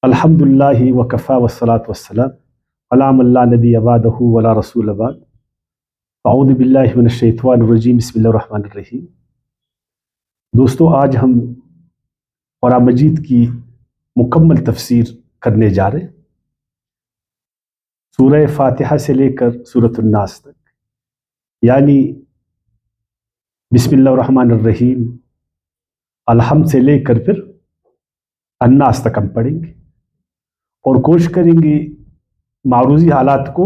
الحمدللہ وکفا والصلاۃ والسلام علی من لا نبی بعدہ ولا رسول بعد اعوذ باللہ من الشیطان الرجیم بسم اللہ الرحمن الرحیم۔ دوستو، آج ہم قرآن مجید کی مکمل تفسیر کرنے جا رہے ہیں، سورہ فاتحہ سے لے کر سورۃ الناس تک، یعنی بسم اللہ الرحمن الرحیم الحمد سے لے کر پھر الناس تک ہم پڑھیں گے اور کوشش کریں گے معروضی حالات کو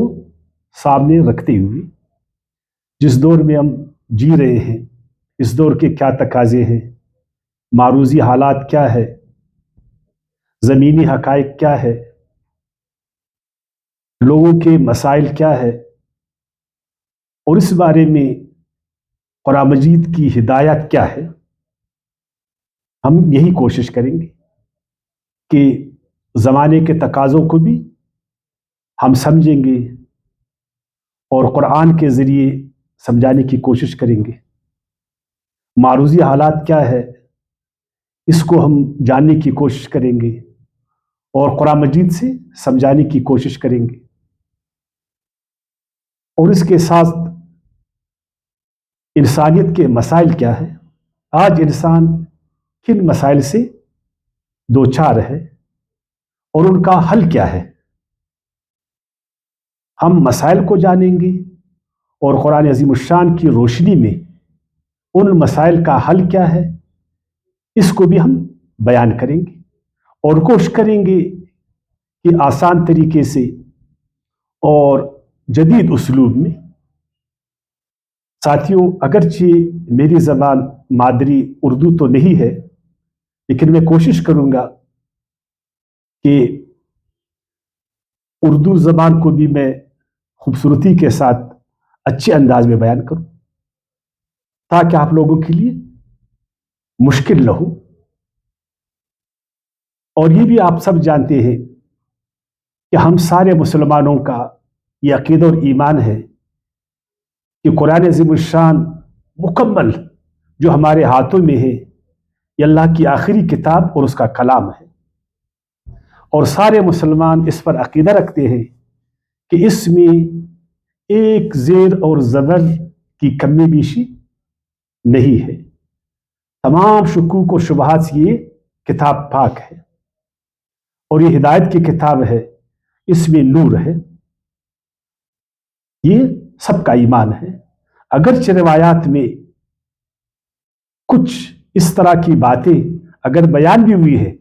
سامنے رکھتے ہوئے جس دور میں ہم جی رہے ہیں، اس دور کے کیا تقاضے ہیں، معروضی حالات کیا ہے، زمینی حقائق کیا ہے، لوگوں کے مسائل کیا ہے، اور اس بارے میں قرآن مجید کی ہدایت کیا ہے، ہم یہی کوشش کریں گے کہ زمانے کے تقاضوں کو بھی ہم سمجھیں گے اور قرآن کے ذریعے سمجھانے کی کوشش کریں گے۔ معروضی حالات کیا ہے اس کو ہم جاننے کی کوشش کریں گے اور قرآن مجید سے سمجھانے کی کوشش کریں گے، اور اس کے ساتھ انسانیت کے مسائل کیا ہے، آج انسان کن مسائل سے دوچار ہے اور ان کا حل کیا ہے، ہم مسائل کو جانیں گے اور قرآن عظیم الشان کی روشنی میں ان مسائل کا حل کیا ہے اس کو بھی ہم بیان کریں گے اور کوشش کریں گے کہ آسان طریقے سے اور جدید اسلوب میں، ساتھیوں اگرچہ میری زبان مادری اردو تو نہیں ہے، لیکن میں کوشش کروں گا کہ اردو زبان کو بھی میں خوبصورتی کے ساتھ اچھے انداز میں بیان کروں تاکہ آپ لوگوں کے لیے مشکل نہ ہو۔ اور یہ بھی آپ سب جانتے ہیں کہ ہم سارے مسلمانوں کا یہ عقیدہ اور ایمان ہے کہ قرآن عظیم الشان مکمل جو ہمارے ہاتھوں میں ہے یہ اللہ کی آخری کتاب اور اس کا کلام ہے، اور سارے مسلمان اس پر عقیدہ رکھتے ہیں کہ اس میں ایک زیر اور زبر کی کمی بیشی نہیں ہے، تمام شکوک و شبہات سے یہ کتاب پاک ہے اور یہ ہدایت کی کتاب ہے، اس میں نور ہے، یہ سب کا ایمان ہے۔ اگرچہ روایات میں کچھ اس طرح کی باتیں اگر بیان بھی ہوئی ہے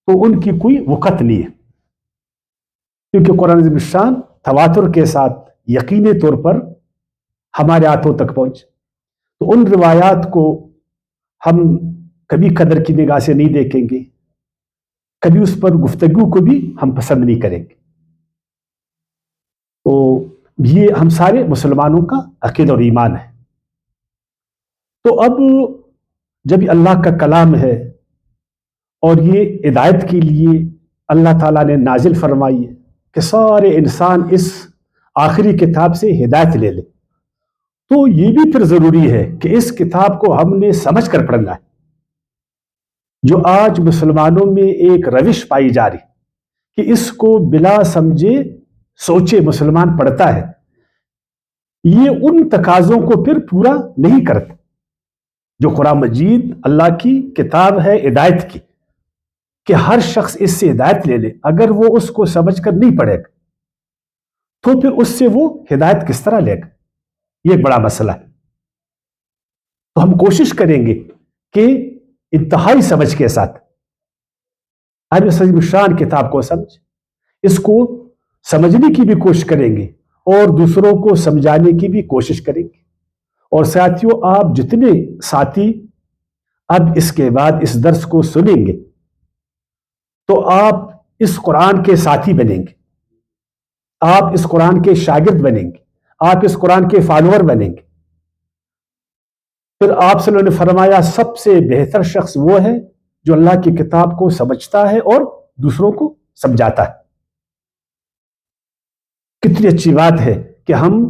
تو ان کی کوئی وقت نہیں ہے، کیونکہ قرآن عظیم الشان تواتر کے ساتھ یقینی طور پر ہمارے ہاتھوں تک پہنچ، تو ان روایات کو ہم کبھی قدر کی نگاہ سے نہیں دیکھیں گے، کبھی اس پر گفتگو کو بھی ہم پسند نہیں کریں گے۔ تو یہ ہم سارے مسلمانوں کا عقیدہ اور ایمان ہے۔ تو اب جب اللہ کا کلام ہے اور یہ ہدایت کے لیے اللہ تعالیٰ نے نازل فرمائی ہے کہ سارے انسان اس آخری کتاب سے ہدایت لے لے، تو یہ بھی پھر ضروری ہے کہ اس کتاب کو ہم نے سمجھ کر پڑھنا ہے۔ جو آج مسلمانوں میں ایک روش پائی جا رہی کہ اس کو بلا سمجھے سوچے مسلمان پڑھتا ہے، یہ ان تقاضوں کو پھر پورا نہیں کرتا جو قرآن مجید اللہ کی کتاب ہے ہدایت کی، کہ ہر شخص اس سے ہدایت لے لے، اگر وہ اس کو سمجھ کر نہیں پڑھے گا تو پھر اس سے وہ ہدایت کس طرح لے گا، یہ ایک بڑا مسئلہ ہے۔ تو ہم کوشش کریں گے کہ انتہائی سمجھ کے ساتھ عظیم الشان کتاب کو سمجھ، اس کو سمجھنے کی بھی کوشش کریں گے اور دوسروں کو سمجھانے کی بھی کوشش کریں گے۔ اور ساتھیوں، آپ جتنے ساتھی اب اس کے بعد اس درس کو سنیں گے تو آپ اس قرآن کے ساتھی بنیں گے، آپ اس قرآن کے شاگرد بنیں گے، آپ اس قرآن کے فالوور بنیں گے۔ پھر آپ صلی اللہ علیہ وسلم نے فرمایا سب سے بہتر شخص وہ ہے جو اللہ کی کتاب کو سمجھتا ہے اور دوسروں کو سمجھاتا ہے۔ کتنی اچھی بات ہے کہ ہم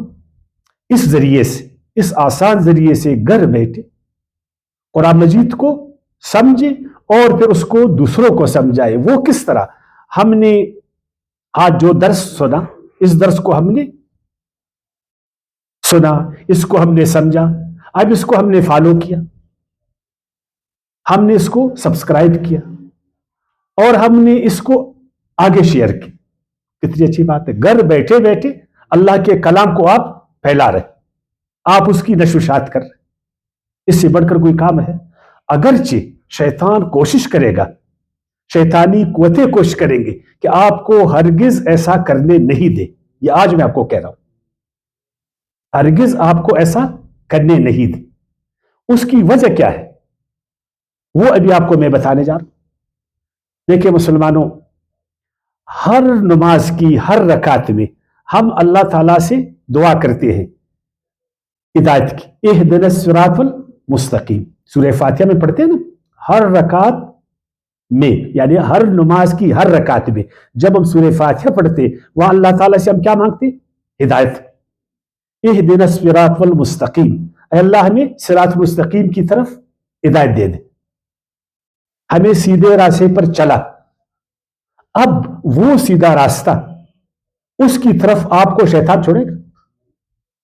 اس ذریعے سے، اس آسان ذریعے سے گھر بیٹھے قرآن مجید کو سمجھے اور پھر اس کو دوسروں کو سمجھائے۔ وہ کس طرح؟ ہم نے آج جو درس سنا، اس درس کو ہم نے سنا، اس کو ہم نے سمجھا، اب اس کو ہم نے فالو کیا، ہم نے اس کو سبسکرائب کیا اور ہم نے اس کو آگے شیئر کی. کتنی اچھی بات ہے. گھر بیٹھے بیٹھے اللہ کے کلام کو آپ پھیلا رہے، آپ اس کی نشر و اشاعت کر رہے. اس سے بڑھ کر کوئی کام ہے؟ اگرچہ شیطان کوشش کرے گا، شیطانی قوتیں کوشش کریں گے کہ آپ کو ہرگز ایسا کرنے نہیں دے. یہ آج میں آپ کو کہہ رہا ہوں، ہرگز آپ کو ایسا کرنے نہیں دے. اس کی وجہ کیا ہے وہ ابھی آپ کو میں بتانے جا رہا ہوں. دیکھیں مسلمانوں، ہر نماز کی ہر رکعت میں ہم اللہ تعالیٰ سے دعا کرتے ہیں ہدایت کی. اہدنا الصراط المستقیم سورہ فاتحہ میں پڑھتے ہیں نا. ہر رکعت میں، یعنی ہر نماز کی ہر رکعت میں جب ہم سورہ فاتحہ پڑھتے وہاں اللہ تعالیٰ سے ہم کیا مانگتے؟ ہدایت. اہدنا الصراط المستقیم، اے اللہ ہمیں صراط المستقیم کی طرف ہدایت دے دے، ہمیں سیدھے راستے پر چلا. اب وہ سیدھا راستہ، اس کی طرف آپ کو شیطان چھوڑے گا؟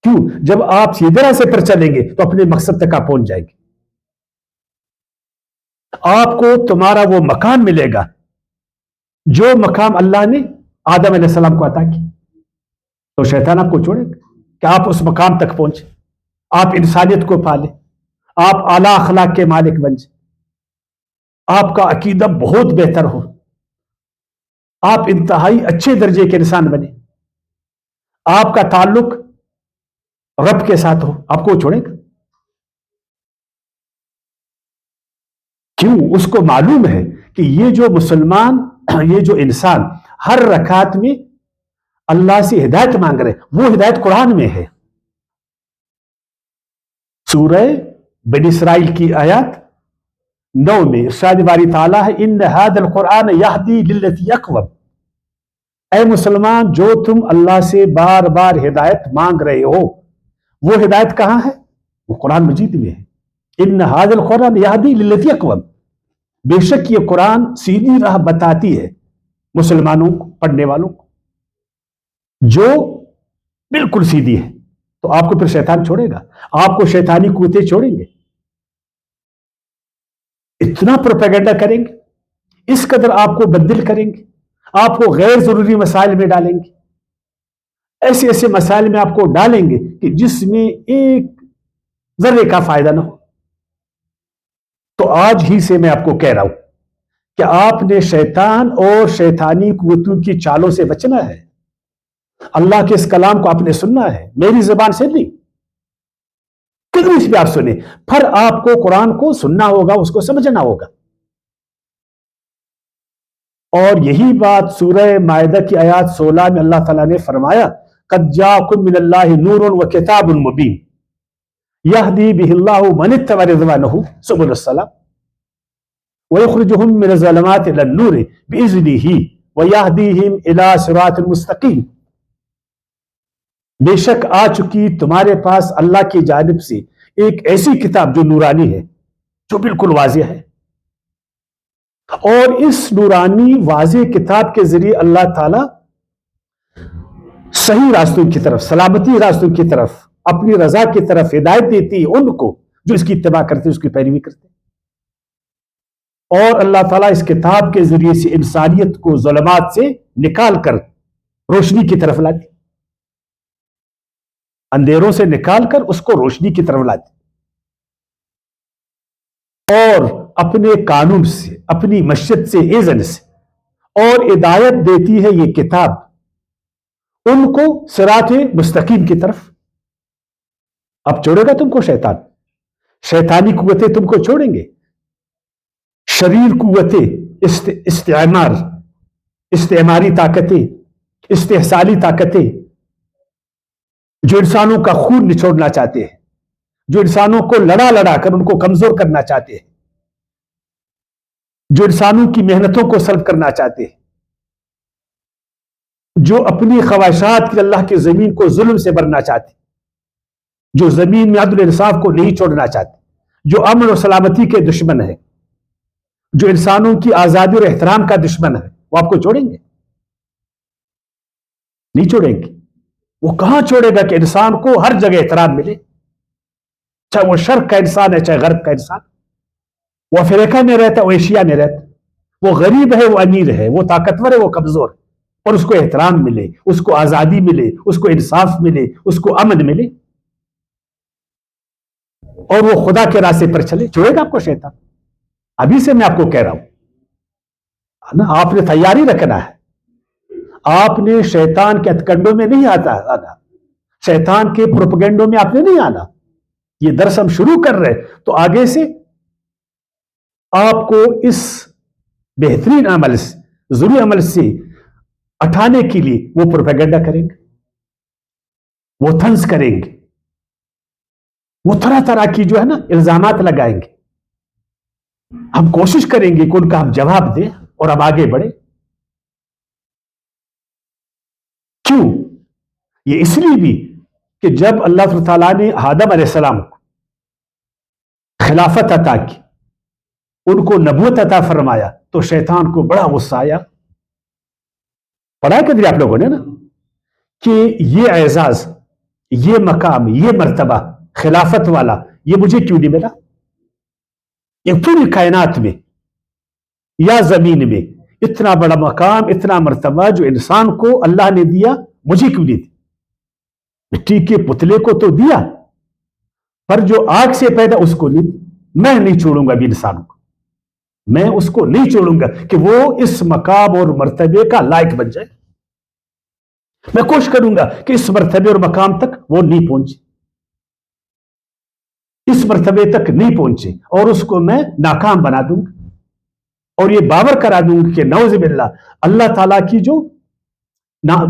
کیوں؟ جب آپ سیدھے راستے پر چلیں گے تو اپنے مقصد تک آپ پہنچ جائیں گے. آپ کو تمہارا وہ مقام ملے گا جو مقام اللہ نے آدم علیہ السلام کو عطا کی. تو شیطان آپ کو چھوڑے گا کہ آپ اس مقام تک پہنچے، آپ انسانیت کو پالیں، آپ اعلیٰ اخلاق کے مالک بن جائیں، آپ کا عقیدہ بہت بہتر ہو، آپ انتہائی اچھے درجے کے انسان بنے، آپ کا تعلق رب کے ساتھ ہو. آپ کو چھوڑے گا؟ کیوں؟ اس کو معلوم ہے کہ یہ جو مسلمان، یہ جو انسان ہر رکعت میں اللہ سے ہدایت مانگ رہے، وہ ہدایت قرآن میں ہے. سورہ بنی اسرائیل کی آیات 9 میں ارشاد باری تعالیٰ ہے ان ھذا القرآن یہدی للتی اقوم. اے مسلمان، جو تم اللہ سے بار بار ہدایت مانگ رہے ہو، وہ ہدایت کہاں ہے؟ وہ قرآن مجید میں ہے. ان ھذا القرآن یہدی للتی اقوم، بے شک یہ قرآن سیدھی راہ بتاتی ہے مسلمانوں کو، پڑھنے والوں کو، جو بالکل سیدھی ہے. تو آپ کو پھر شیطان چھوڑے گا؟ آپ کو شیطانی قوتیں چھوڑیں گے؟ اتنا پروپیگنڈا کریں گے، اس قدر آپ کو بدل کریں گے، آپ کو غیر ضروری مسائل میں ڈالیں گے، ایسے ایسے مسائل میں آپ کو ڈالیں گے کہ جس میں ایک ذرے کا فائدہ نہ ہو. تو آج ہی سے میں آپ کو کہہ رہا ہوں کہ آپ نے شیطان اور شیطانی قوتوں کی چالوں سے بچنا ہے. اللہ کے اس کلام کو آپ نے سننا ہے، میری زبان سے نہیں، کدھر اس پہ آپ سنیں. پھر آپ کو قرآن کو سننا ہوگا، اس کو سمجھنا ہوگا. اور یہی بات سورہ مائدہ کی آیات 16 میں اللہ تعالیٰ نے فرمایا قد جاءکم من اللہ نور وکتاب مبین یہدی بہ اللہ من اتبع رضوانہ سبل السلام ویخرجہم من الظلمات الی النور بإذنہ ویہدیہم الی صراط مستقیم. بے شک آ چکی تمہارے پاس اللہ کی جانب سے ایک ایسی کتاب جو نورانی ہے، جو بالکل واضح ہے، اور اس نورانی واضح کتاب کے ذریعے اللہ تعالی صحیح راستوں کی طرف، سلامتی راستوں کی طرف، اپنی رضا کی طرف ہدایت دیتی ہے ان کو جو اس کی اتباع کرتے، اس کی پیروی کرتے. اور اللہ تعالیٰ اس کتاب کے ذریعے سے انسانیت کو ظلمات سے نکال کر روشنی کی طرف لاتی، اندھیروں سے نکال کر اس کو روشنی کی طرف لاتی، اور اپنے قانون سے، اپنی مشیت سے، اذن سے، اور ہدایت دیتی ہے یہ کتاب ان کو صراط مستقیم کی طرف. اب چھوڑے گا تم کو شیطان؟ شیطانی قوتیں تم کو چھوڑیں گے؟ شریر قوتیں، استعماری طاقتیں، استحصالی طاقتیں جو انسانوں کا خون نچوڑنا چاہتے ہیں، جو انسانوں کو لڑا لڑا کر ان کو کمزور کرنا چاہتے ہیں، جو انسانوں کی محنتوں کو سلب کرنا چاہتے ہیں، جو اپنی خواہشات کی اللہ کی زمین کو ظلم سے بھرنا چاہتے، جو زمین میں عدل انصاف کو نہیں چھوڑنا چاہتے، جو امن و سلامتی کے دشمن ہے، جو انسانوں کی آزادی اور احترام کا دشمن ہے، وہ آپ کو چھوڑیں گے؟ نہیں چھوڑیں گے. وہ کہاں چھوڑے گا کہ انسان کو ہر جگہ احترام ملے، چاہے وہ شرق کا انسان ہے چاہے غرب کا انسان، وہ افریقہ میں رہتا ہے وہ ایشیا میں رہتا ہے، وہ غریب ہے وہ امیر ہے، وہ طاقتور ہے وہ کمزور ہے، اور اس کو احترام ملے، اس کو آزادی ملے، اس کو انصاف ملے، اس کو امن ملے، اور وہ خدا کے راستے پر چلے. چھوڑے گا آپ کو شیطان؟ ابھی سے میں آپ کو کہہ رہا ہوں، آپ نے تیاری رکھنا ہے. آپ نے شیطان کے ہتھکنڈوں میں نہیں آنا، شیطان کے پروپیگنڈوں میں آپ نے نہیں آنا. یہ درس ہم شروع کر رہے تو آگے سے آپ کو اس بہترین عمل سے، ضروری عمل سے اٹھانے کے لیے وہ پروپیگنڈا کریں گے، وہ طنز کریں گے، وہ طرح طرح کی جو ہے نا الزامات لگائیں گے. ہم کوشش کریں گے کہ ان کا ہم جواب دیں اور ہم آگے بڑھیں. کیوں؟ یہ اس لیے بھی کہ جب اللہ تعالیٰ نے آدم علیہ السلام کو خلافت عطا کی، ان کو نبوت عطا فرمایا، تو شیطان کو بڑا غصہ آیا. پڑھا کہ آپ لوگوں نے نا کہ یہ اعزاز، یہ مقام، یہ مرتبہ خلافت والا یہ مجھے کیوں نہیں ملا؟ یہ پوری کائنات میں یا زمین میں اتنا بڑا مقام، اتنا مرتبہ جو انسان کو اللہ نے دیا، مجھے کیوں نہیں دیا؟ مٹی کے پتلے کو تو دیا، پر جو آگ سے پیدا اس کو نہیں. میں نہیں چھوڑوں گا ابھی انسان کو، میں اس کو نہیں چھوڑوں گا کہ وہ اس مقام اور مرتبے کا لائق بن جائے. میں کوشش کروں گا کہ اس مرتبے اور مقام تک وہ نہیں پہنچے، اس مرتبے تک نہیں پہنچے، اور اس کو میں ناکام بنا دوں گا، اور یہ باور کرا دوں گا کہ نعوذ باللہ اللہ تعالیٰ کی جو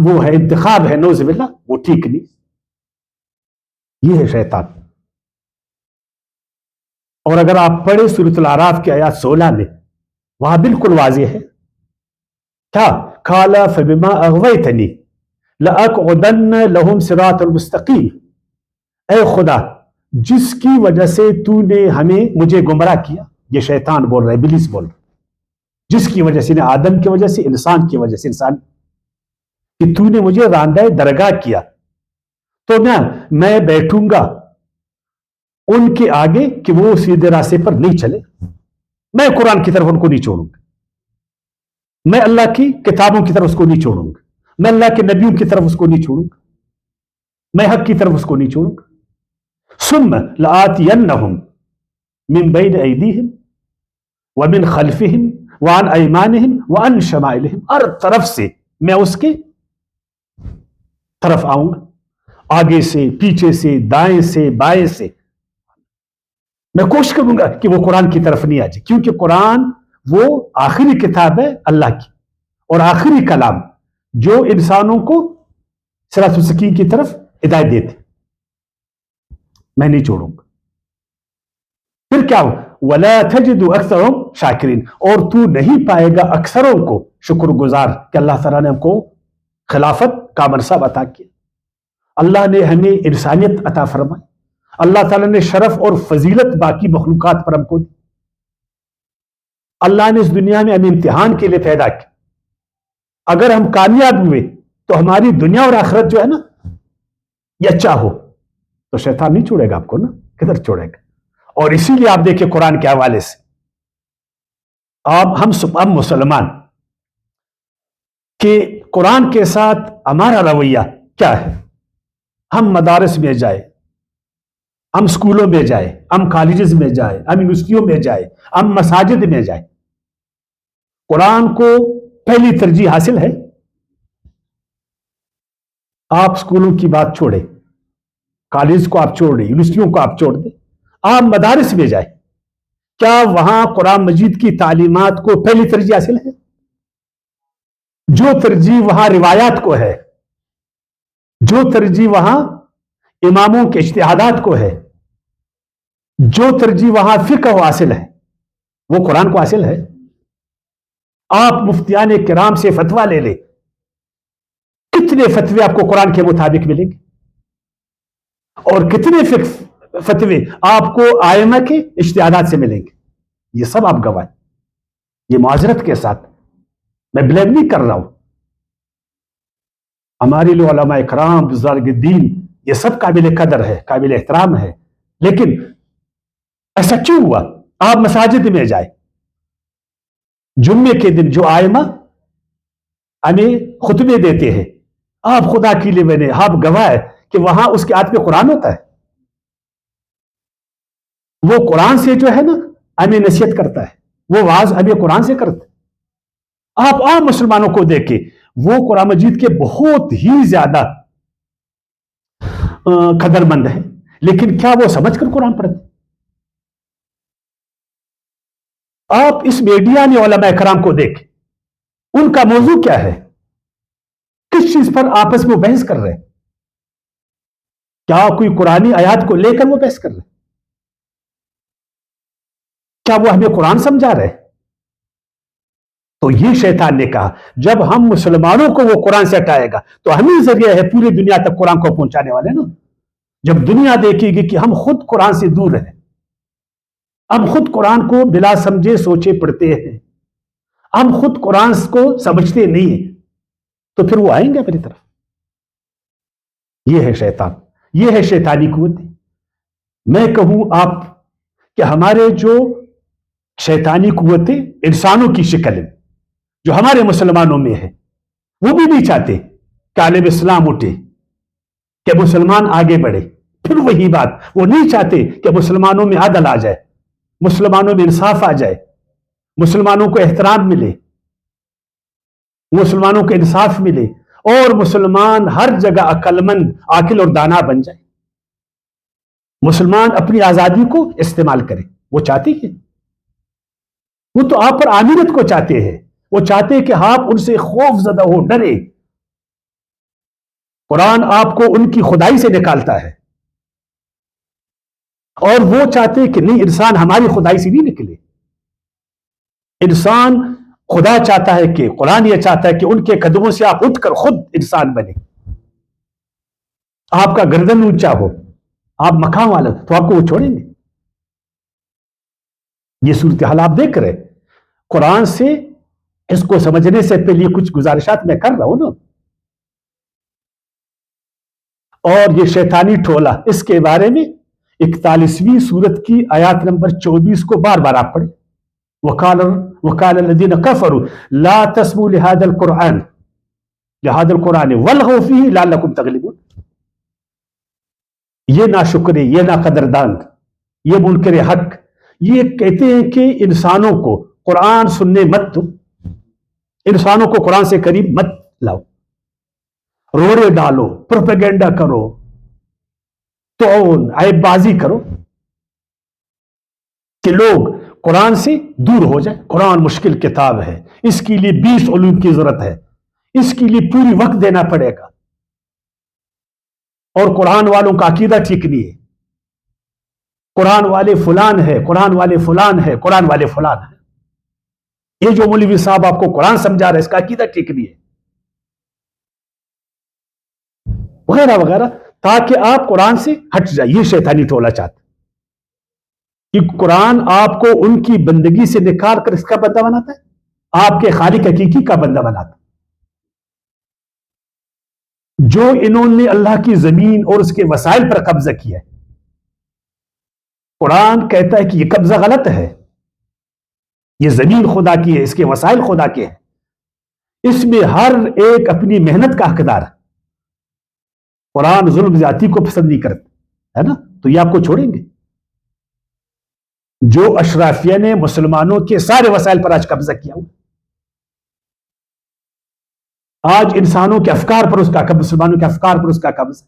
وہ ہے انتخاب ہے، نعوذ باللہ وہ ٹھیک نہیں. یہ ہے شیطان. اور اگر آپ پڑھیں سورۃ الاعراف کی آیات 16 میں، وہاں بالکل واضح ہے کیا؟ قال فبما اغویتنی لأقعدن لهم صراط المستقیم. اے خدا، جس کی وجہ سے تو نے مجھے گمراہ کیا، یہ شیطان بول رہا ہے، ابلیس بول رہا ہے، جس کی وجہ سے، آدم کی وجہ سے، انسان کی وجہ سے، انسان کہ تو نے مجھے راندہ درگاہ کیا، تو میں بیٹھوں گا ان کے آگے کہ وہ سیدھے راستے پر نہیں چلے. میں قرآن کی طرف ان کو نہیں چھوڑوں گا، میں اللہ کی کتابوں کی طرف اس کو نہیں چھوڑوں گا، میں اللہ کے نبیوں کی طرف اس کو نہیں چھوڑوں گا، میں حق کی طرف اس کو نہیں چھوڑوں گا. ثم لآتینہم من بین ایدیہم ومن خلفہم وعن ایمانہم وعن شمائلہم. ہر طرف سے میں اس کے طرف آؤں گا، آگے سے، پیچھے سے، دائیں سے، بائیں سے. میں کوشش کروں گا کہ وہ قرآن کی طرف نہیں آ جائے، کیونکہ قرآن وہ آخری کتاب ہے اللہ کی، اور آخری کلام جو انسانوں کو صراط مستقیم کی طرف ہدایت دیتے. میں نہیں چھوڑوں گا. پھر کیا ہو؟ وَلَا تَجِدُ أَكْثَرَهُمْ شَاكِرِينَ. اور تو نہیں پائے گا اکثروں کو شکر گزار کہ اللہ تعالیٰ نے ہم کو خلافت کا منصب عطا کیا، اللہ نے ہمیں انسانیت عطا فرمائی، اللہ تعالیٰ نے شرف اور فضیلت باقی مخلوقات پر ہم کو دی، اللہ نے اس دنیا میں ہمیں امتحان کے لیے پیدا کیا. اگر ہم کامیاب ہوئے تو ہماری دنیا اور آخرت جو ہے نا یہ اچھا ہو، تو شیطان نہیں چھوڑے گا آپ کو نا، کدھر چھوڑے گا. اور اسی لیے آپ دیکھیں قرآن کے حوالے سے ہم مسلمان کہ قرآن کے ساتھ ہمارا رویہ کیا ہے. ہم مدارس میں جائے، ہم سکولوں میں جائے، ہم کالجز میں جائے، ہم یونیورسٹیوں میں جائے، ہم مساجد میں جائے، قرآن کو پہلی ترجیح حاصل ہے. آپ سکولوں کی بات چھوڑیں، کالج کو آپ چھوڑ دیں، یونیورسٹیوں کو آپ چھوڑ دیں، آپ مدارس میں جائیں، کیا وہاں قرآن مجید کی تعلیمات کو پہلی ترجیح حاصل ہے؟ جو ترجیح وہاں روایات کو ہے، جو ترجیح وہاں اماموں کے اجتہادات کو ہے، جو ترجیح وہاں فقہ کو حاصل ہے، وہ قرآن کو حاصل ہے. آپ مفتیان کرام سے فتویٰ لے لیں، کتنے فتوے آپ کو قرآن کے مطابق ملیں گے، اور کتنے فتوے آپ کو آئمہ کے اجتہادات سے ملیں گے. یہ سب آپ گواہ، یہ معذرت کے ساتھ میں بلیم نہیں کر رہا ہوں. ہمارے لیے علماء اکرام بزرگ دین یہ سب قابل قدر ہے, قابل احترام ہے, لیکن ایسا کیوں ہوا؟ آپ مساجد میں جائیں, جمعے کے دن جو آئمہ ہمیں خطبے دیتے ہیں, آپ خدا کے لیے میں نے آپ گواہ ہے کہ وہاں اس کے ہاتھ میں قرآن ہوتا ہے. وہ قرآن سے جو ہے نا ہمیں نصیحت کرتا ہے, وہ واعظ ہمیں قرآن سے کرتا ہے. آپ عام مسلمانوں کو دیکھیں, وہ قرآن مجید کے بہت ہی زیادہ قدر مند ہیں, لیکن کیا وہ سمجھ کر قرآن پڑھتے؟ آپ اس میڈیا میں علماء کرام کو دیکھیں, ان کا موضوع کیا ہے؟ کس چیز پر آپس میں بحث کر رہے ہیں؟ کیا کوئی قرآنی آیات کو لے کر وہ بحث کر رہے ہیں؟ کیا وہ ہمیں قرآن سمجھا رہے ہیں؟ تو یہ شیطان نے کہا جب ہم مسلمانوں کو وہ قرآن سے ہٹائے گا تو ہم ہی ذریعہ ہے پوری دنیا تک قرآن کو پہنچانے والے نا. جب دنیا دیکھے گی کہ ہم خود قرآن سے دور ہیں, ہم خود قرآن کو بلا سمجھے سوچے پڑھتے ہیں, ہم خود قرآن کو سمجھتے نہیں ہیں, تو پھر وہ آئیں گے اپنی طرف. یہ ہے شیطان, یہ ہے شیطانی قوت. میں کہوں آپ کہ ہمارے جو شیطانی قوتیں انسانوں کی شکل میں جو ہمارے مسلمانوں میں ہے, وہ بھی نہیں چاہتے کہ عالم اسلام اٹھے, کہ مسلمان آگے بڑھے. پھر وہی بات, وہ نہیں چاہتے کہ مسلمانوں میں عدل آ جائے, مسلمانوں میں انصاف آ جائے, مسلمانوں کو احترام ملے, مسلمانوں کو انصاف ملے, اور مسلمان ہر جگہ عقل مند, عاقل اور دانا بن جائے. مسلمان اپنی آزادی کو استعمال کرے. وہ چاہتے ہیں, وہ تو آپ پر آمینت کو چاہتے ہیں, وہ چاہتے ہیں کہ آپ ان سے خوف زدہ ہو, ڈرے. قرآن آپ کو ان کی خدائی سے نکالتا ہے, اور وہ چاہتے ہیں کہ نہیں, انسان ہماری خدائی سے نہیں نکلے. انسان خدا چاہتا ہے کہ, قرآن یہ چاہتا ہے کہ ان کے قدموں سے آپ اٹھ کر خود انسان بنے. آپ کا گردن اونچا ہو, آپ مقام والا, تو آپ کو وہ چھوڑیں گے؟ یہ صورتحال آپ دیکھ رہے. قرآن سے اس کو سمجھنے سے پہلے کچھ گزارشات میں کر رہا ہوں نا. اور یہ شیطانی ٹولہ, اس کے بارے میں 41ویں سورت کی آیات نمبر 24 کو بار بار آپ پڑھیں. وقال الذين كفروا لا تسمعوا لهذا القرآن والغوا فيه لعلكم تغلبون. یہ ناشکرے, یہ ناقدردان, یہ منکر حق, یہ کہتے ہیں کہ انسانوں کو قرآن سننے مت دو, انسانوں کو قرآن سے قریب مت لاؤ, روڑے ڈالو, پروپیگنڈا کرو, توڑ عیب بازی کرو کہ لوگ قرآن سے دور ہو جائے. قرآن مشکل کتاب ہے, اس کے لیے 20 علوم کی ضرورت ہے, اس کے لیے پوری وقت دینا پڑے گا, اور قرآن والوں کا عقیدہ ٹھیک نہیں ہے, قرآن والے فلان ہے, قرآن والے فلان ہے, قرآن والے فلان ہے. یہ جو مولوی صاحب آپ کو قرآن سمجھا رہا ہے, اس کا عقیدہ ٹھیک نہیں ہے, وغیرہ وغیرہ, تاکہ آپ قرآن سے ہٹ جائے. یہ شیطانی ٹولہ چاہتا کہ قرآن آپ کو ان کی بندگی سے نکال کر اس کا بندہ بناتا ہے, آپ کے خالق حقیقی کا بندہ بناتا ہے. جو انہوں نے اللہ کی زمین اور اس کے وسائل پر قبضہ کیا ہے, قرآن کہتا ہے کہ یہ قبضہ غلط ہے, یہ زمین خدا کی ہے, اس کے وسائل خدا کے ہیں, اس میں ہر ایک اپنی محنت کا حقدار ہے. قرآن ظلم زیادتی کو پسند نہیں کرتا ہے نا, تو یہ آپ کو چھوڑیں گے؟ جو اشرافیہ نے مسلمانوں کے سارے وسائل پر آج قبضہ کیا ہوا, آج انسانوں کے افکار پر اس کا قبضہ, مسلمانوں کے افکار پر اس کا قبضہ.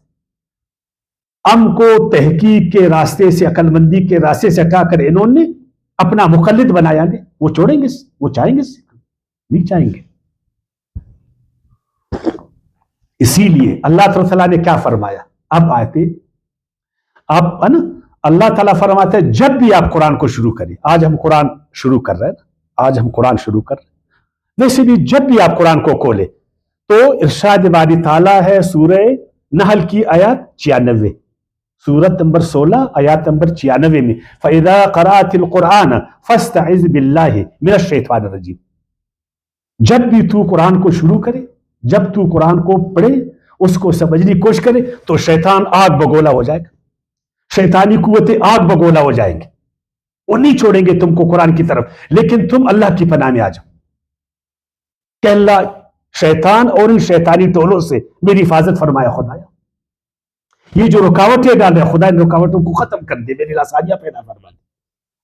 ہم کو تحقیق کے راستے سے, عقل مندی کے راستے سے ہٹا کر انہوں نے اپنا مقلد بنایا. نے وہ چھوڑیں گے؟ وہ چاہیں گے؟ نہیں چاہیں گے. اسی لیے اللہ تعالیٰ نے کیا فرمایا, اب آتے آپ نا, اللہ تعالیٰ فرماتا ہے جب بھی آپ قرآن کو شروع کریں, آج ہم قرآن شروع کر رہے ہیں, آج ہم قرآن شروع کر رہے ہیں, ویسے بھی جب بھی آپ قرآن کو کھولیں تو ارشاد باری تعالیٰ ہے سورہ نحل کی آیات 96, سورت نمبر 16 آیات نمبر 96 میں, فَإِذَا قَرَأْتِ الْقُرْآنَ فَاسْتَعِذْ بِاللَّهِ مِنَ الشَّيْطَانِ الرَّجِيمِ. جب بھی تو قرآن کو شروع کرے، جب تو قرآن کو پڑھے، اس کو سمجھنے کی کوشش کرے، تو شیطان آگ بگولا ہو جائے گا، شیطانی قوتیں آگ بگولا ہو جائیں گے، وہ نہیں چھوڑیں گے تم کو قرآن کی طرف، لیکن تم اللہ کی پناہ میں آ جاؤ کہ اللہ شیطان اور ان شیطانی ٹولوں سے میری حفاظت فرمایا خدایا، یہ جو رکاوٹیں ڈال رہے خدا ان رکاوٹوں کو ختم کر دے، میری آسانیاں پیدا فرما دے،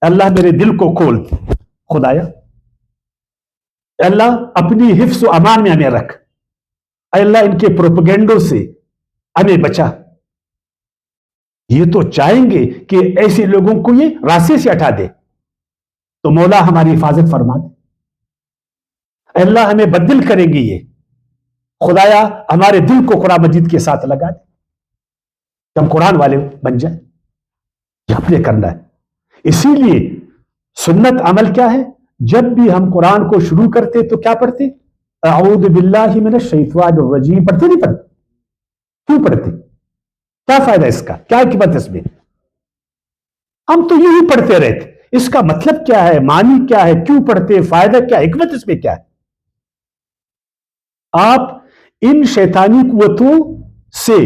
اللہ میرے دل کو کھول دے خدایا، اللہ اپنی حفظ و امان میں ہمیں رکھ، اے اللہ ان کے پروپیگنڈوں سے ہمیں بچا، یہ تو چاہیں گے کہ ایسے لوگوں کو یہ راستے سے ہٹا دے، تو مولا ہماری حفاظت فرما دے، اے اللہ ہمیں بدل کریں گے یہ، خدایا ہمارے دل کو قرآن مجید کے ساتھ لگا دے کہ ہم قرآن والے بن جائیں، یہ اپنے کرنا ہے۔ اسی لیے سنت عمل کیا ہے؟ جب بھی ہم قرآن کو شروع کرتے تو کیا پڑھتے؟ اعوذ باللہ من الشیطان الرجیم پڑھتے نہیں پڑھتے؟ کیوں پڑھتے؟ کیا فائدہ اس کا؟ کیا حکمت اس میں؟ ہم تو یہی پڑھتے رہتے، اس کا مطلب کیا ہے، معنی کیا ہے، کیوں پڑھتے، فائدہ کیا، حکمت اس میں کیا ہے؟ آپ ان شیطانی قوتوں سے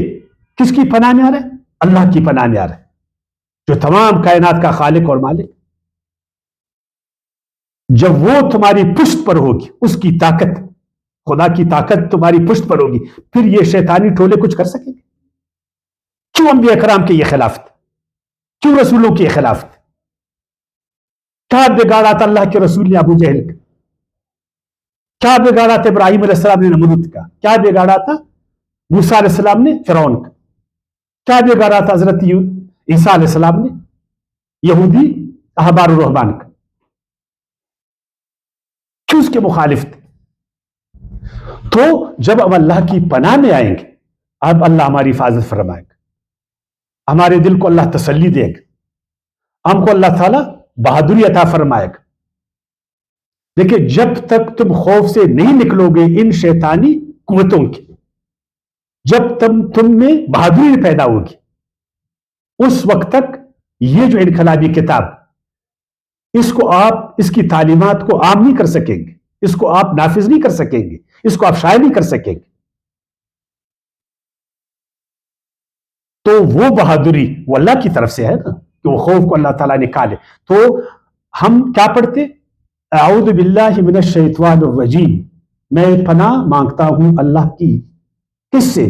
کس کی پناہ میں آ رہے ہیں؟ اللہ کی پناہ میں آ رہے ہیں، جو تمام کائنات کا خالق اور مالک۔ جب وہ تمہاری پشت پر ہوگی، اس کی طاقت، خدا کی طاقت تمہاری پشت پر ہوگی، پھر یہ شیطانی ٹولے کچھ کر سکیں گے؟ کیوں انبیاء کرام کے یہ خلافت؟ کیوں رسولوں کی یہ خلافت؟ کیا بگاڑا تھا اللہ کے رسول نے ابو جہل کا؟ کیا بگاڑا تھا ابراہیم علیہ السلام نے نمرود کا؟ کیا بگاڑا تھا موسیٰ علیہ السلام نے فرعون کا؟ کیا بگاڑا تھا حضرت عیسیٰ علیہ السلام نے یہودی احبار و رہبان کا؟ کیوں اس کے مخالف تھے؟ تو جب ہم اللہ کی پناہ میں آئیں گے، اب اللہ ہماری حفاظت فرمائے گا، ہمارے دل کو اللہ تسلی دے گا، ہم کو اللہ تعالیٰ بہادری عطا فرمائے گا۔ دیکھیں جب تک تم خوف سے نہیں نکلو گے ان شیطانی قوتوں کی، جب تم میں بہادری پیدا ہوگی، اس وقت تک یہ جو انقلابی کتاب، اس کو آپ اس کی تعلیمات کو عام نہیں کر سکیں گے، اس کو آپ نافذ نہیں کر سکیں گے، اس کو آپ شائع نہیں کر سکیں گے۔ تو وہ بہادری وہ اللہ کی طرف سے ہے نا، کہ وہ خوف کو اللہ تعالیٰ نکالے۔ تو ہم کیا پڑھتے؟ اعوذ باللہ من الشیطان الرجیم، میں پناہ مانگتا ہوں اللہ کی، کس سے؟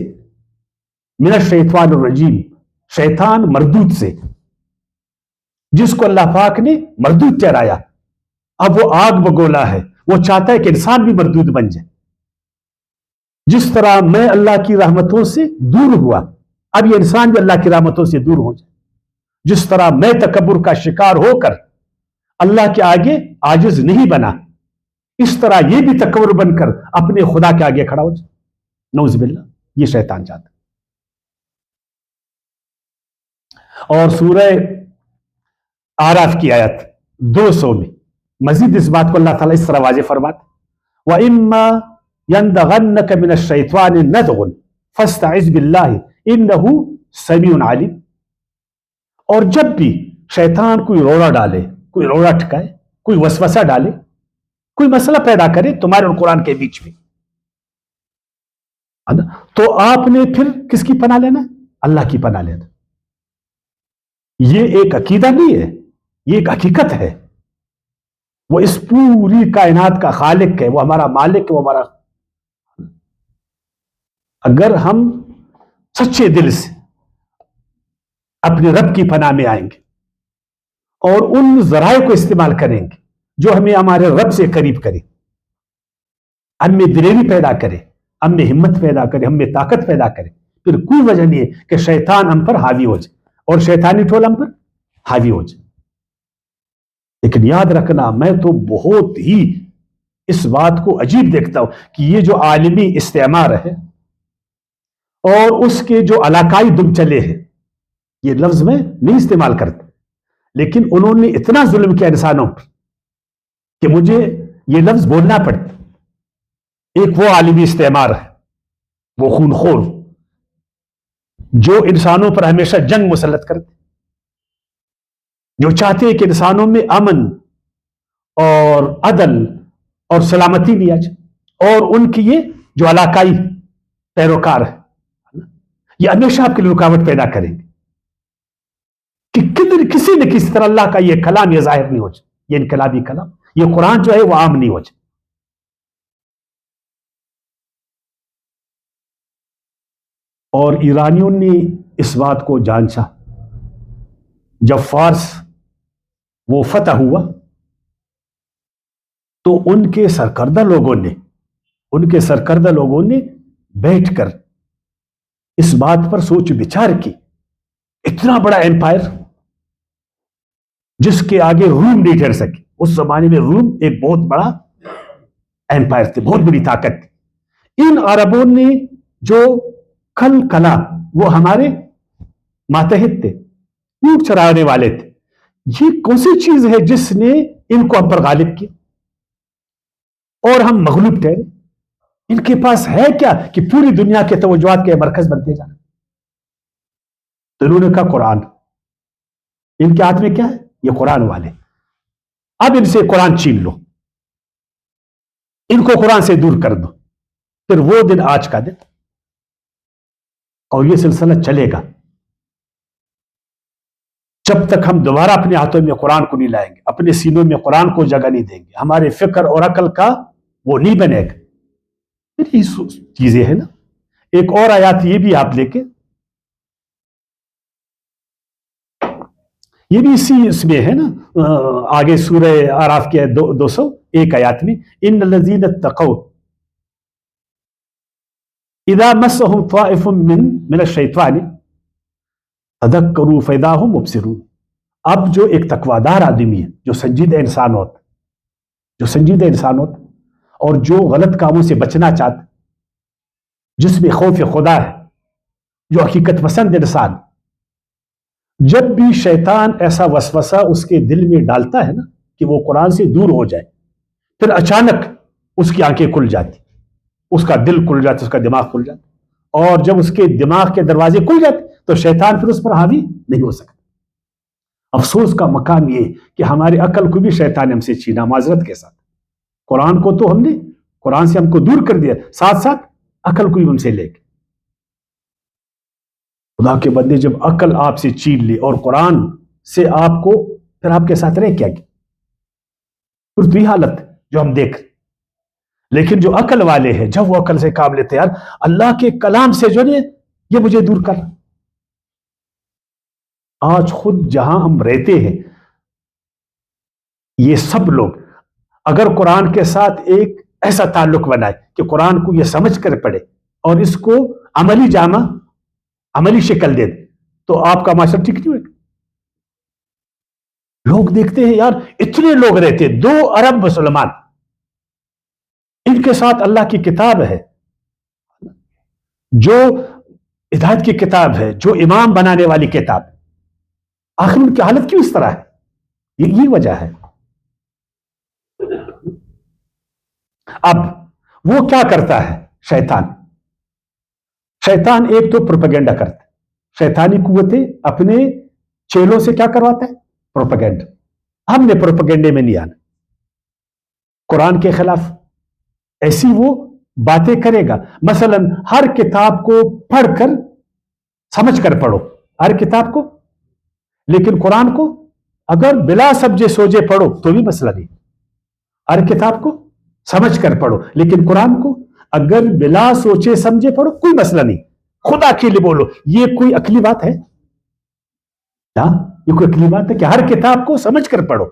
من الشیطان الرجیم، شیطان مردود سے، جس کو اللہ پاک نے مردود ٹھہرایا۔ اب وہ آگ بگولا ہے، وہ چاہتا ہے کہ انسان بھی مردود بن جائے۔ جس طرح میں اللہ کی رحمتوں سے دور ہوا، اب یہ انسان بھی اللہ کی رحمتوں سے دور ہو جائے۔ جس طرح میں تکبر کا شکار ہو کر اللہ کے آگے عاجز نہیں بنا، اس طرح یہ بھی تکبر بن کر اپنے خدا کے آگے کھڑا ہو جائے۔ نعوذ باللہ، یہ شیطان چاہتا ہے۔ اور سورہ آراف کی آیت 200 میں مزید اس بات کو اللہ تعالیٰ اس طرح واضح فرماتا، وَإِمَّا يَنْدَغَنَّكَ مِنَ الشَّيْطَانِ نَزْغٌ فَاسْتَعِذْ بِاللَّهِ إِنَّهُ سَمِيعٌ عَلِيمٌ۔ اور جب بھی شیطان کوئی روڑا ڈالے، کوئی روڑا ٹھکائے، کوئی وسوسہ ڈالے، کوئی مسئلہ پیدا کرے تمہارے اور قرآن کے بیچ میں، تو آپ نے پھر کس کی پناہ لینا؟ اللہ کی پناہ لینا۔ یہ ایک عقیدہ نہیں ہے، یہ ایک حقیقت ہے۔ وہ اس پوری کائنات کا خالق ہے، وہ ہمارا مالک ہے، وہ ہمارا۔ اگر ہم سچے دل سے اپنے رب کی پناہ میں آئیں گے اور ان ذرائع کو استعمال کریں گے جو ہمیں ہمارے رب سے قریب کرے، ہم میں دلیری پیدا کرے، ہم میں ہمت پیدا کرے، ہم میں طاقت پیدا کرے، پھر کوئی وجہ نہیں ہے کہ شیطان ہم پر حاوی ہو جائے اور شیطانی ٹول ہم پر حاوی ہو جائے۔ لیکن یاد رکھنا، میں تو بہت ہی اس بات کو عجیب دیکھتا ہوں کہ یہ جو عالمی استعمار ہے اور اس کے جو علاقائی دم چلے ہیں، یہ لفظ میں نہیں استعمال کرتے، لیکن انہوں نے اتنا ظلم کیا انسانوں پر کہ مجھے یہ لفظ بولنا پڑتا۔ ایک وہ عالمی استعمار ہے، وہ خونخور، جو انسانوں پر ہمیشہ جنگ مسلط کرتے، جو چاہتے ہیں کہ انسانوں میں امن اور عدل اور سلامتی نہیں آ جائے۔ اور ان کی یہ جو علاقائی پیروکار ہے یہ ہمیشہ آپ کے لیے رکاوٹ پیدا کریں گے کہ کسی نہ کسی طرح اللہ کا یہ کلام یہ ظاہر نہیں ہو جائے، یہ انقلابی کلام، یہ قرآن جو ہے وہ عام نہیں ہو جائے۔ اور ایرانیوں نے اس بات کو جانچا جب فارس وہ فتح ہوا تو ان کے سرکردہ لوگوں نے بیٹھ کر اس بات پر سوچ بچار کی، اتنا بڑا ایمپائر جس کے آگے روم نہیں ٹھہر سکے۔ اس زمانے میں روم ایک بہت بڑا ایمپائر تھے، بہت بڑی طاقت تھی۔ ان عربوں نے جو کلا وہ ہمارے ماتحت تھے، اونٹ چرانے والے تھے، یہ کون سی چیز ہے جس نے ان کو ہم پر غالب کیا اور ہم مغلوب ٹھہرے؟ ان کے پاس ہے کیا کہ پوری دنیا کے توجہات کے مرکز بنتے جا رہے؟ تو انہوں نے کہا قرآن، ان کے ہاتھ میں کیا ہے؟ یہ قرآن والے، اب ان سے قرآن چھین لو، ان کو قرآن سے دور کر دو۔ پھر وہ دن آج کا دن، اور یہ سلسلہ چلے گا جب تک ہم دوبارہ اپنے ہاتھوں میں قرآن کو نہیں لائیں گے، اپنے سینوں میں قرآن کو جگہ نہیں دیں گے، ہمارے فکر اور عقل کا وہ نہیں بنے گا۔ پھر یہ چیزیں ہیں نا۔ ایک اور آیات یہ بھی آپ لے کے، یہ بھی اسی اس میں ہے نا، آگے سورہ اعراف کے 201 آیات میں، ان الذین اتقوا اذا مسهم طائف من الشیطان تذکروا فاذا هم مبصرون۔ اب جو ایک تقوادار آدمی ہے، جو سنجیدہ انسان ہوتا اور جو غلط کاموں سے بچنا چاہتا، جس میں خوف خدا ہے، جو حقیقت پسند انسان، جب بھی شیطان ایسا وسوسہ اس کے دل میں ڈالتا ہے نا کہ وہ قرآن سے دور ہو جائے، پھر اچانک اس کی آنکھیں کھل جاتی، اس کا دل کھل جاتا، اس کا دماغ کھل جاتا، اور جب اس کے دماغ کے دروازے کھل جاتے تو شیطان پھر اس پر حاوی نہیں ہو سکتا۔ افسوس کا مقام یہ کہ ہماری عقل کو بھی شیطان ہم سے چھینا، معذرت کے ساتھ۔ قرآن کو تو قرآن سے ہم کو دور کر دیا، ساتھ ساتھ عقل کو بھی ہم سے لے کے۔ خدا کے بندے، جب عقل آپ سے چھین لی اور قرآن سے آپ کو، پھر آپ کے ساتھ رہ کیا گیا؟ پھر دوی حالت جو ہم دیکھ۔ لیکن جو عقل والے ہیں، جب وہ عقل سے کام لیتے، یار اللہ کے کلام سے جو نہیں یہ مجھے دور کر۔ آج خود جہاں ہم رہتے ہیں، یہ سب لوگ اگر قرآن کے ساتھ ایک ایسا تعلق بنائے کہ قرآن کو یہ سمجھ کر پڑھے اور اس کو عملی شکل دے دے، تو آپ کا معاشرہ ٹھیک نہیں ہوگا۔ لوگ دیکھتے ہیں یار اتنے لوگ رہتے، 2 ارب مسلمان، ان کے ساتھ اللہ کی کتاب ہے، جو ہدایت کی کتاب ہے، جو امام بنانے والی کتاب، آخر ان کی حالت کیوں اس طرح ہے؟ یہی وجہ ہے۔ اب وہ کیا کرتا ہے شیطان ایک تو پروپیگنڈا کرتا ہے، شیطانی قوتیں اپنے چیلوں سے کیا کرواتا ہے؟ پروپیگنڈا۔ ہم نے پروپیگنڈے میں نہیں آنا، قرآن کے خلاف ایسی وہ باتیں کرے گا۔ مثلا ہر کتاب کو پڑھ کر سمجھ کر پڑھو، ہر کتاب کو، لیکن قرآن کو اگر بلا سمجھے سوچے پڑھو تو بھی مسئلہ نہیں۔ ہر کتاب کو سمجھ کر پڑھو، لیکن قرآن کو اگر بلا سوچے سمجھے پڑھو کوئی مسئلہ نہیں۔ خدا کے لیے بولو، یہ کوئی عقلی بات ہے؟ یہ کوئی عقلی بات ہے کہ ہر کتاب کو سمجھ کر پڑھو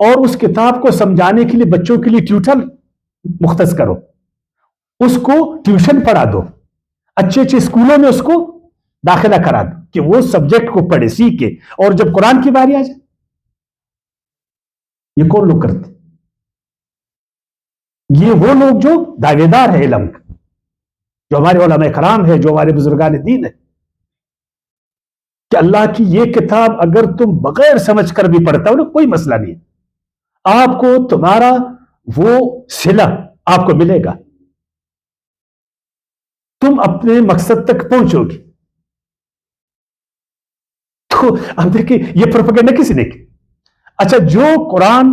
اور اس کتاب کو سمجھانے کے لیے بچوں کے لیے ٹیوٹر مختص کرو، اس کو ٹیوشن پڑھا دو، اچھے اسکولوں میں اس کو داخلہ کرا دو کہ وہ سبجیکٹ کو پڑھے سیکھے، اور جب قرآن کی باری آ جائے، یہ کون لوگ کرتے؟ یہ وہ لوگ جو دعوے دار ہے علم کا، جو ہمارے علماء کرام ہے، جو ہمارے بزرگان دین ہے، کہ اللہ کی یہ کتاب اگر تم بغیر سمجھ کر بھی پڑھتا ہو نا کوئی مسئلہ نہیں ہے، آپ کو تمہارا وہ صلہ آپ کو ملے گا، تم اپنے مقصد تک پہنچو گے۔ تو اب دیکھیں یہ پروپیگنڈا کسی نے کی۔ اچھا، جو قرآن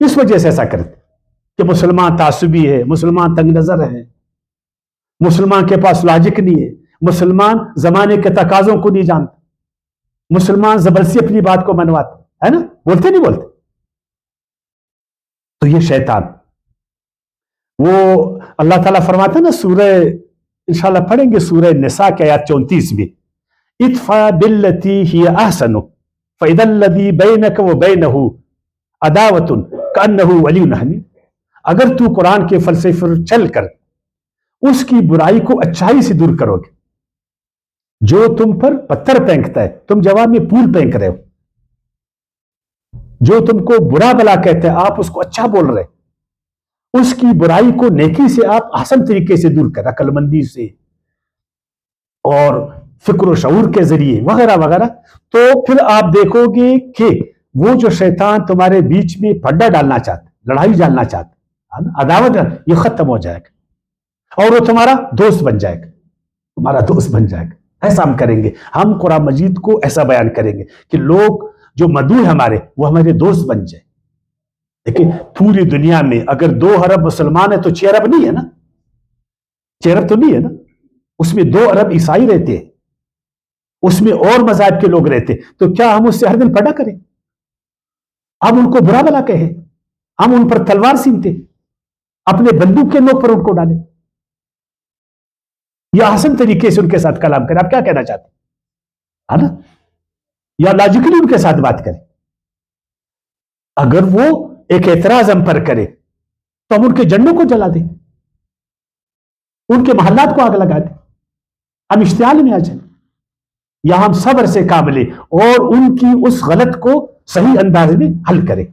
اس وجہ سے ایسا کرتے کہ مسلمان تعصبی ہے، مسلمان تنگ نظر ہے، مسلمان کے پاس لاجک نہیں ہے، مسلمان زمانے کے تقاضوں کو نہیں جانتا، مسلمان زبردستی اپنی بات کو منواتا ہے نا، بولتے نہیں بولتے؟ تو یہ شیطان، وہ اللہ تعالیٰ فرماتا ہے نا، سورہ انشاءاللہ پڑھیں گے سورہ نساء کے آیات 34 میں، ادفع باللتی ہی احسن فاذا الذی بینک وبینہ عداوۃ کانہ ولی حمیم، اگر تو قرآن کے فلسفے پر چل کر اس کی برائی کو اچھائی سے دور کرو گے، جو تم پر پتھر پھینکتا ہے تم جواب میں پھول پھینک رہے ہو، جو تم کو برا بلا کہتے ہیں آپ اس کو اچھا بول رہے، اس کی برائی کو نیکی سے آپ احسن طریقے سے دور کر، عقل مندی سے اور فکر و شعور کے ذریعے وغیرہ وغیرہ، تو پھر آپ دیکھو گے کہ وہ جو شیطان تمہارے بیچ میں پھڈا ڈالنا چاہتا، لڑائی ڈالنا چاہتا، عداوت، یہ ختم ہو جائے گا اور وہ تمہارا دوست بن جائے گا، تمہارا دوست بن جائے گا۔ ایسا ہم کریں گے، ہم قرآن مجید کو ایسا بیان کریں گے کہ لوگ جو مدعو ہیں ہمارے، وہ ہمارے دوست بن جائے۔ لیکن پوری دنیا میں اگر 2 ارب مسلمان ہیں تو 6 ارب نہیں ہے نا، 6 ارب تو نہیں ہے نا، اس میں 2 ارب عیسائی رہتے ہیں، اس میں اور مذاہب کے لوگ رہتے ہیں، تو کیا ہم اس سے ہر دن پڑا کریں؟ ہم ان کو برا بلا کہیں، ہم ان پر تلوار سینتے، اپنے بندوق کے نوک پر ان کو ڈالیں، یا حسن طریقے سے ان کے ساتھ کلام کریں؟ آپ کیا کہنا چاہتے ہیں؟ ہے نا؟ یا لاجیکلی ان کے ساتھ بات کریں؟ اگر وہ ایک اعتراض ہم پر کرے تو ہم ان کے جنڈوں کو جلا دیں، ان کے محلات کو آگ لگا دیں، ہم اشتعال میں آ جائیں، یا ہم صبر سے کام لیں اور ان کی اس غلط کو صحیح انداز میں حل کریں۔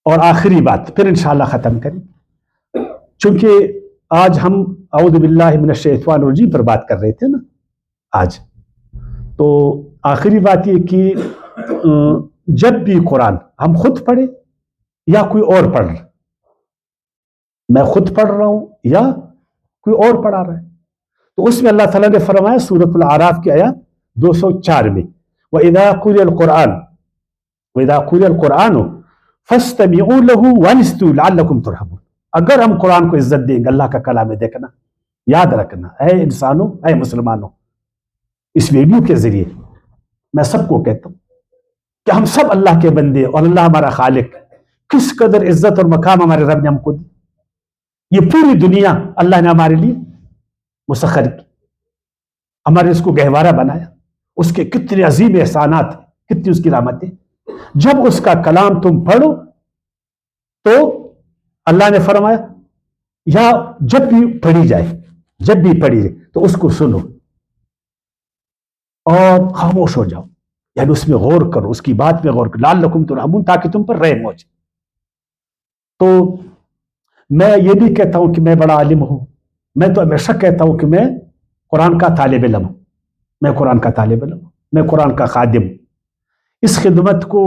اور آخری بات پھر انشاءاللہ ختم کریں، چونکہ آج ہم اعوذ باللہ من الشیطان الرجیم پر بات کر رہے تھے نا آج، تو آخری بات یہ کہ جب بھی قرآن ہم خود پڑھیں یا کوئی اور پڑھ رہا، میں خود پڑھ رہا ہوں یا کوئی اور پڑھا رہا ہے، تو اس میں اللہ تعالیٰ نے فرمایا سورۃ الاعراف کی آیات 204 میں، وَإِذَا قُرِئَ الْقُرْآنُ فَاسْتَمِعُوا لَهُ وَانصِتُوا لَعَلَّكُمْ تُرْحَمُونَ، اگر ہم قرآن کو عزت دیں گے، اللہ کا کلام ہے، دیکھنا یاد رکھنا، اے انسانوں، اے مسلمانوں، اس ویڈیو کے ذریعے میں سب کو کہتا ہوں کہ ہم سب اللہ کے بندے اور اللہ ہمارا خالق، کس قدر عزت اور مقام ہمارے رب نے ہم کو دی، یہ پوری دنیا اللہ نے ہمارے لیے مسخر کی، ہمارے اس کو گہوارہ بنایا، اس کے کتنے عظیم احسانات، کتنی اس کی رحمتیں۔ جب اس کا کلام تم پڑھو تو اللہ نے فرمایا یا جب بھی پڑھی جائے تو اس کو سنو اور خاموش ہو جاؤ، یعنی اس میں غور کرو، اس کی بات میں غور کرو، لعلکم ترحمون، تاکہ تم پر رحم ہو جائے۔ تو میں یہ بھی کہتا ہوں کہ میں بڑا عالم ہوں، میں تو ہمیشہ کہتا ہوں کہ میں قرآن کا طالب علم ہوں، میں قرآن کا طالب علم ہوں، میں قرآن کا خادم ہوں۔ اس خدمت کو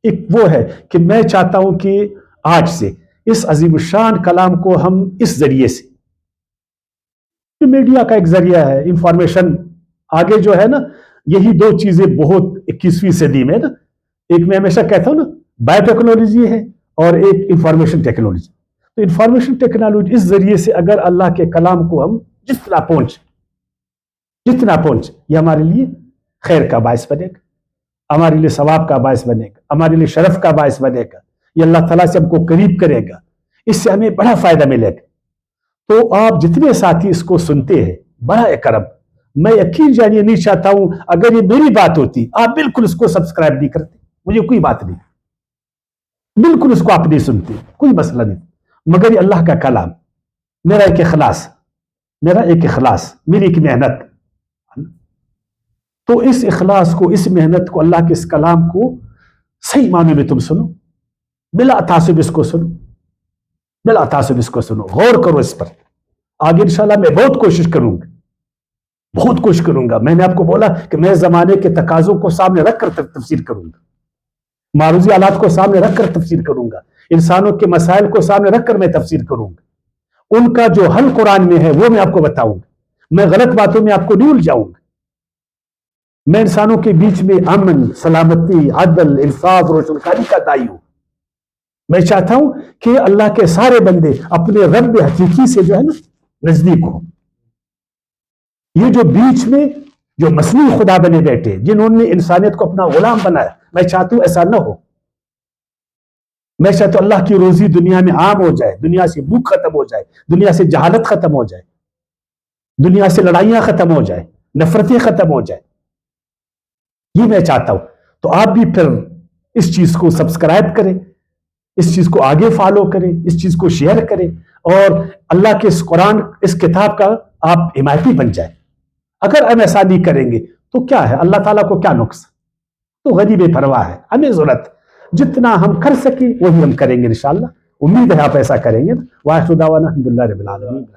ایک وہ ہے کہ میں چاہتا ہوں کہ آج سے اس عظیم الشان کلام کو ہم اس ذریعے سے، میڈیا کا ایک ذریعہ ہے، انفارمیشن آگے جو ہے نا، یہی 2 چیزیں بہت 21ویں صدی میں نا، ایک میں ہمیشہ کہتا ہوں نا، بایو ٹیکنالوجی ہے اور ایک انفارمیشن ٹیکنالوجی۔ تو انفارمیشن ٹیکنالوجی اس ذریعے سے اگر اللہ کے کلام کو ہم جتنا پہنچ یہ ہمارے لیے خیر کا باعث بنے گا، ہمارے لیے ثواب کا باعث بنے گا، ہمارے لیے شرف کا باعث بنے گا، یہ اللہ تعالیٰ سے ہم کو قریب کرے گا، اس سے ہمیں بڑا فائدہ ملے گا۔ تو آپ جتنے ساتھی اس کو سنتے ہیں، بڑا کرم، میں یقین جانیے نہیں چاہتا ہوں اگر یہ میری بات ہوتی آپ بالکل اس کو سبسکرائب نہیں کرتے، مجھے کوئی بات نہیں، بالکل اس کو آپ نہیں سنتے، کوئی مسئلہ نہیں، مگر یہ اللہ کا کلام، میرا ایک اخلاص، میری ایک محنت، تو اس اخلاص کو، اس محنت کو، اللہ کے اس کلام کو صحیح معنی میں تم سنو، بلا تعصب اس کو سنو، بلا تعصب اس کو سنو، غور کرو اس پر۔ آگے انشاءاللہ میں بہت کوشش کروں گا، میں نے آپ کو بولا کہ میں زمانے کے تقاضوں کو سامنے رکھ کر تفسیر کروں گا، معروضی حالات کو سامنے رکھ کر تفسیر کروں گا، انسانوں کے مسائل کو سامنے رکھ کر میں تفسیر کروں گا، ان کا جو حل قرآن میں ہے وہ میں آپ کو بتاؤں گا، میں غلط باتوں میں آپ کو نہیں الجھاؤں گا، میں انسانوں کے بیچ میں امن، سلامتی، عدل، انصاف، روشنکاری کا دائی ہوں. میں چاہتا ہوں کہ اللہ کے سارے بندے اپنے رب حقیقی سے جو ہے نا نزدیک ہوں. یہ جو بیچ میں جو مصنوعی خدا بنے بیٹھے، جنہوں نے انسانیت کو اپنا غلام بنایا، میں چاہتا ہوں ایسا نہ ہو. میں چاہتا ہوں اللہ کی روزی دنیا میں عام ہو جائے، دنیا سے بھوک ختم ہو جائے، دنیا سے جہالت ختم ہو جائے، دنیا سے لڑائیاں ختم ہو جائے، نفرتیں ختم ہو جائے. یہ میں چاہتا ہوں. تو آپ بھی پھر اس چیز کو سبسکرائب کریں، اس چیز کو آگے فالو کریں، اس چیز کو شیئر کریں، اور اللہ کے اس قرآن، اس کتاب کا آپ حمایتی بن جائیں. اگر ہم ایسا نہیں کریں گے تو کیا ہے، اللہ تعالیٰ کو کیا نقص؟ تو غنی بے پرواہ ہے. ہمیں ضرورت جتنا ہم کر سکیں وہی ہم کریں گے انشاءاللہ. امید ہے آپ ایسا کریں گے. وآخر دعوانا الحمدللہ رب العالمین.